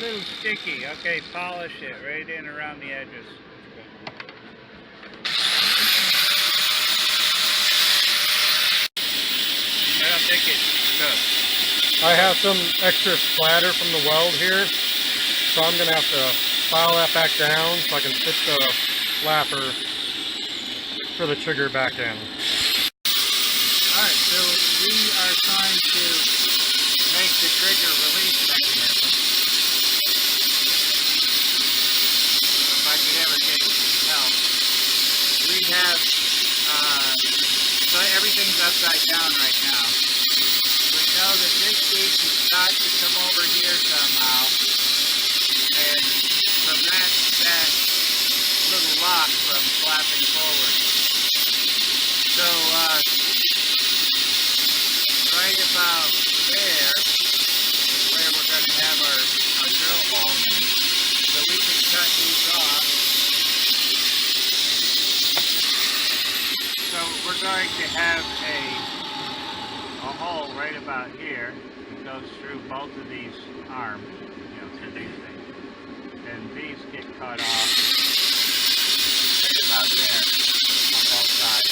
little sticky. Okay, polish it right in around the edges. I don't think it's good. I have some extra splatter from the weld here, so I'm going to have to file that back down so I can fit the flapper for the trigger back in. Alright, so we are trying to make the trigger release mechanism. If I could ever get some help. We have, so everything's upside down right now. We know that this piece has got to come over here somehow. And prevent that little lock from flapping forward. So, right about there is where we're going to have our drill hole in. So we can cut these off. So we're going to have a hole right about here that goes through both of these arms, you know, through these things. And these get cut off right about there on both sides.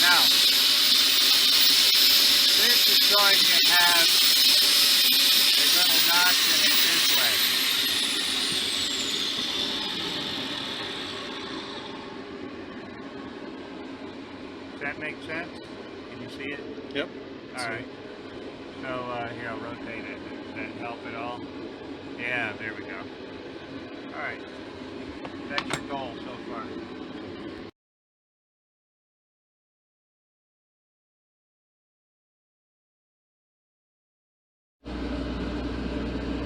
Now, this is going to have a little notch in it this way. Does that make sense? Can you see it? Yep. Alright. So, here, I'll rotate it. Does that help at all? Yeah, there we go. Alright. That's your goal so far.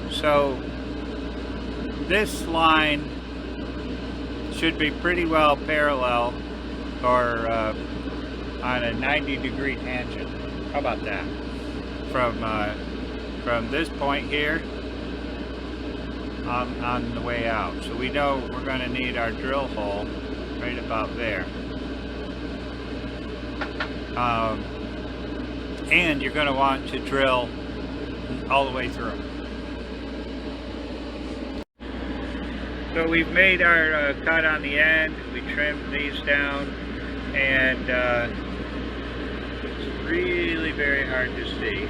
So this line should be pretty well parallel or on a 90-degree tangent. How about that? From this point here on the way out. So we know we're going to need our drill hole right about there. And you're going to want to drill all the way through. So we've made our cut on the end, we trimmed these down, and it's really very hard to see.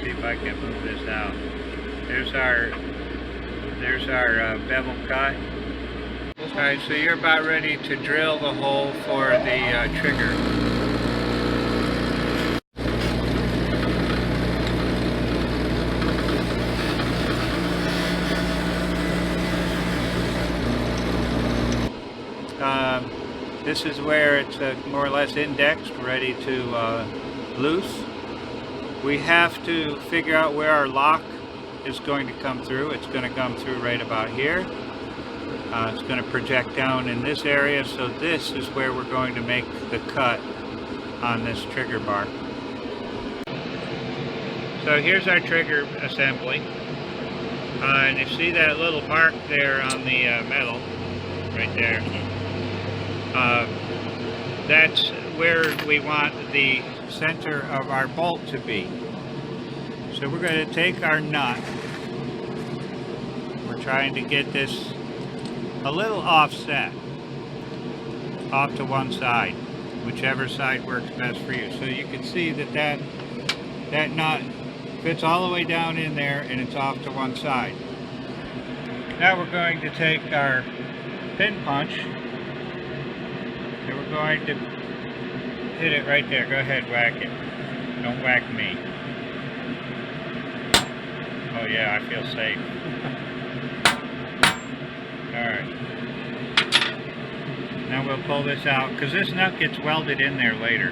See if I can move this out. There's our bevel cut. Alright, so you're about ready to drill the hole for the trigger. This is where it's more or less indexed, ready to loose. We have to figure out where our lock is going to come through. It's going to come through right about here. It's going to project down in this area, so this is where we're going to make the cut on this trigger bar. So here's our trigger assembly. And you see that little mark there on the metal, right there. That's where we want the center of our bolt to be. So we're going to take our nut. We're trying to get this a little offset, off to one side, whichever side works best for you. So you can see that that nut fits all the way down in there and it's off to one side. Now we're going to take our pin punch and we're going to hit it right there. Go ahead, whack it. Don't whack me. Oh yeah, I feel safe. Alright. Now we'll pull this out, because this nut gets welded in there later.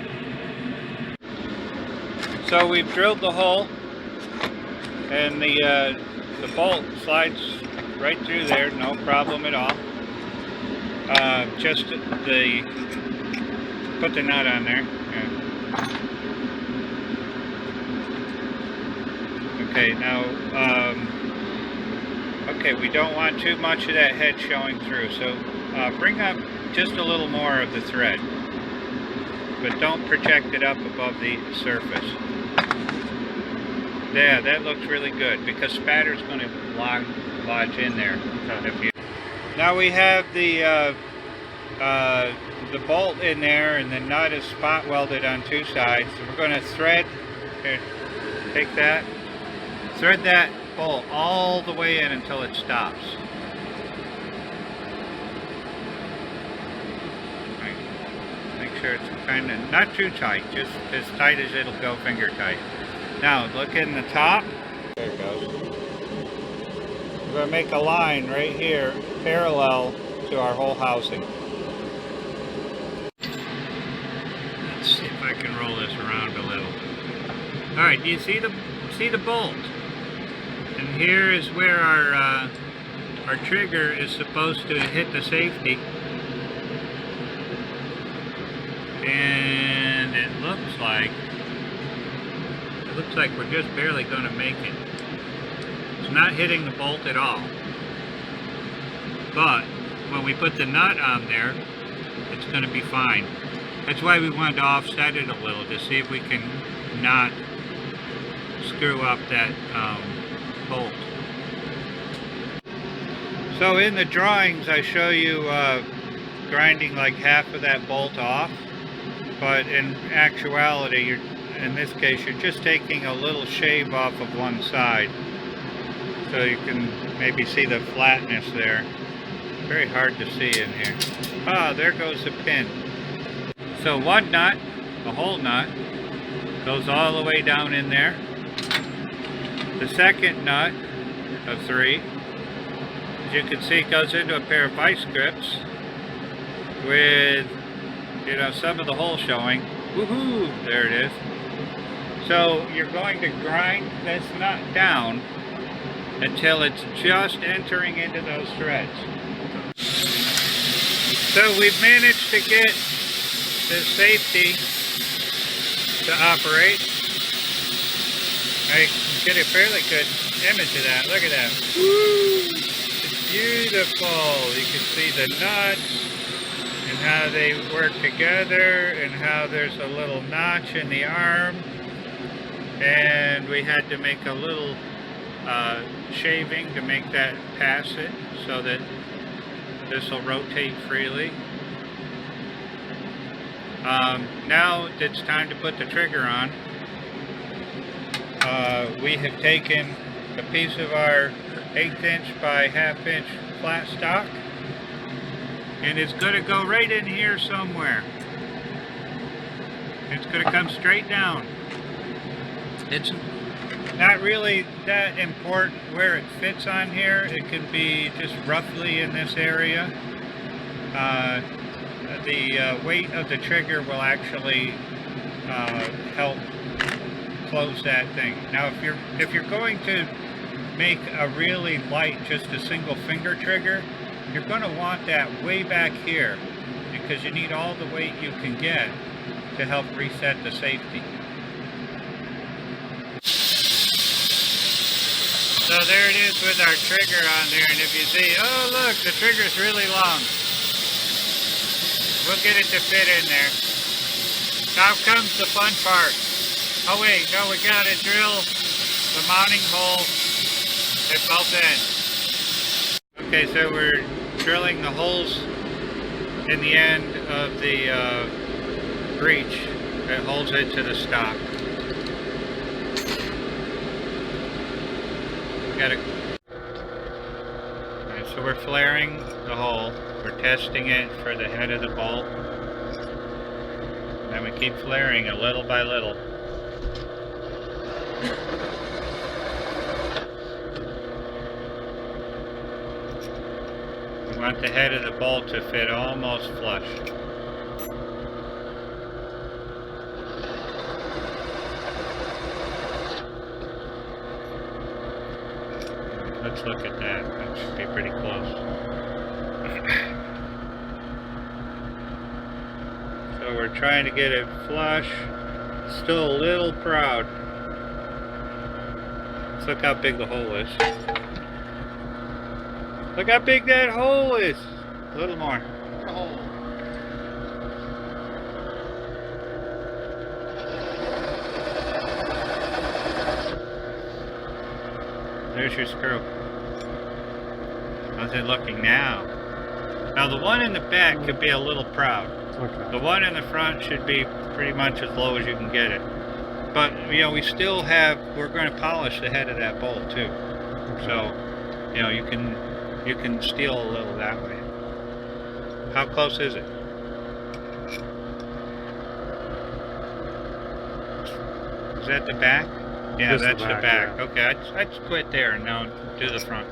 So we've drilled the hole, and the bolt slides right through there, no problem at all. Just put the nut on there. Yeah. Okay, now, okay, we don't want too much of that head showing through, so bring up just a little more of the thread. but don't project it up above the surface. Yeah, that looks really good because spatter's going to lodge in there. Now we have the bolt in there, and the nut is spot welded on two sides. So we're going to thread. Here, take that. Thread that bolt all the way in until it stops. Make sure it's kind of not too tight, just as tight as it'll go, finger tight. Now look in the top. There it goes. We're going to make a line right here parallel to our whole housing. Let's see if I can roll this around a little. All right, do you see the bolt? And here is where our trigger is supposed to hit the safety. And it looks like we're just barely going to make it. It's not hitting the bolt at all. But when we put the nut on there, it's going to be fine. That's why we wanted to offset it a little, to see if we can not screw up that bolt. So in the drawings I show you grinding like half of that bolt off, but in actuality, in this case, you're just taking a little shave off of one side, so you can maybe see the flatness there. Very hard to see in here. Ah, there goes the pin. So one nut, the whole nut, goes all the way down in there. The second nut of three, as you can see, goes into a pair of vice grips with, you know, some of the hole showing. Woohoo! There it is. So you're going to grind this nut down until it's just entering into those threads. So we've managed to get the safety to operate. I can get a fairly good image of that. Look at that. Woo! It's beautiful. You can see the nuts and how they work together and how there's a little notch in the arm. And we had to make a little shaving to make that pass it so that this will rotate freely. Now it's time to put the trigger on. We have taken a piece of our 1/8 inch by 1/2 inch flat stock, and it's going to go right in here somewhere. It's going to come straight down. It's not really that important where it fits on here. It can be just roughly in this area. The weight of the trigger will actually help close that thing. Now if you're going to make a really light, just a single finger trigger, you're going to want that way back here, because you need all the weight you can get to help reset the safety. So there it is with our trigger on there, and if you see, oh look, the trigger's really long. We'll get it to fit in there. Now comes the fun part. Oh wait, no, we gotta drill the mounting hole at both ends. Okay, so we're drilling the holes in the end of the breech that holds it to the stock. Alright, so we're flaring the hole. We're testing it for the head of the bolt. And then we keep flaring it little by little. We want the head of the bolt to fit almost flush. Let's look at that. That should be pretty close. So we're trying to get it flush. Still a little proud. Let's look how big the hole is. Look how big that hole is. A little more. There's your screw. How's it looking now? Now the one in the back could be a little proud. Okay. The one in the front should be pretty much as low as you can get it. But, you know, we still have, we're going to polish the head of that bolt too. Okay. So, you know, you can steal a little that way. How close is it? Is that the back? Yeah, Just the that's the back, back. yeah. Okay, I'd quit there and now do the front.